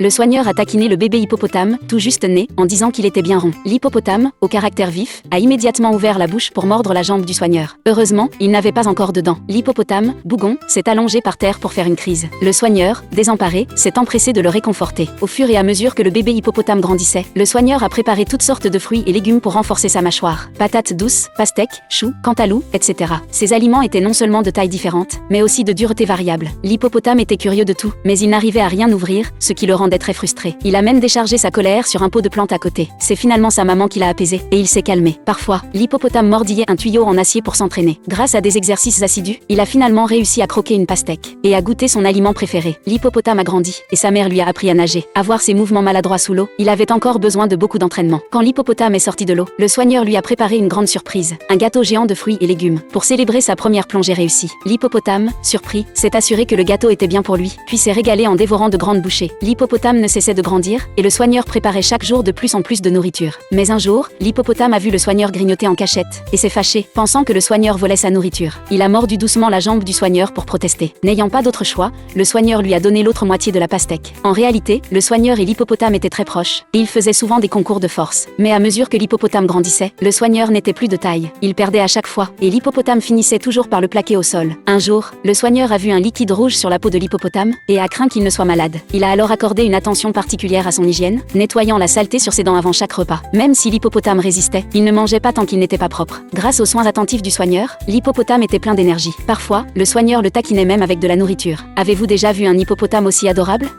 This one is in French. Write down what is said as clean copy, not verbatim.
Le soigneur a taquiné le bébé hippopotame, tout juste né, en disant qu'il était bien rond. L'hippopotame, au caractère vif, a immédiatement ouvert la bouche pour mordre la jambe du soigneur. Heureusement, il n'avait pas encore de dents. L'hippopotame, bougon, s'est allongé par terre pour faire une crise. Le soigneur, désemparé, s'est empressé de le réconforter. Au fur et à mesure que le bébé hippopotame grandissait, le soigneur a préparé toutes sortes de fruits et légumes pour renforcer sa mâchoire. Patates douces, pastèques, choux, cantaloupe, etc. Ces aliments étaient non seulement de taille différente, mais aussi de dureté variable. L'hippopotame était curieux de tout, mais il n'arrivait à rien ouvrir, ce qui le rendait très frustré. Il a même déchargé sa colère sur un pot de plantes à côté. C'est finalement sa maman qui l'a apaisé, et il s'est calmé. Parfois, l'hippopotame mordillait un tuyau en acier pour s'entraîner. Grâce à des exercices assidus, il a finalement réussi à croquer une pastèque, et à goûter son aliment préféré. L'hippopotame a grandi, et sa mère lui a appris à nager. À voir ses mouvements maladroits sous l'eau, il avait encore besoin de beaucoup d'entraînement. Quand l'hippopotame est sorti de l'eau, le soigneur lui a préparé une grande surprise, un gâteau géant de fruits et légumes, pour célébrer sa première plongée réussie. L'hippopotame, surpris, s'est assuré que le gâteau était bien pour lui, puis s'est régalé en dévorant de grandes bouchées. L'hippopotame ne cessait de grandir, et le soigneur préparait chaque jour de plus en plus de nourriture. Mais un jour, l'hippopotame a vu le soigneur grignoter en cachette, et s'est fâché, pensant que le soigneur volait sa nourriture. Il a mordu doucement la jambe du soigneur pour protester. N'ayant pas d'autre choix, le soigneur lui a donné l'autre moitié de la pastèque. En réalité, le soigneur et l'hippopotame étaient très proches, et ils faisaient souvent des concours de force. Mais à mesure que l'hippopotame grandissait, le soigneur n'était plus de taille. Il perdait à chaque fois, et l'hippopotame finissait toujours par le plaquer au sol. Un jour, le soigneur a vu un liquide rouge sur la peau de l'hippopotame, et a craint qu'il ne soit malade. Il a alors accordé une attention particulière à son hygiène, nettoyant la saleté sur ses dents avant chaque repas. Même si l'hippopotame résistait, il ne mangeait pas tant qu'il n'était pas propre. Grâce aux soins attentifs du soigneur, l'hippopotame était plein d'énergie. Parfois, le soigneur le taquinait même avec de la nourriture. Avez-vous déjà vu un hippopotame aussi adorable ?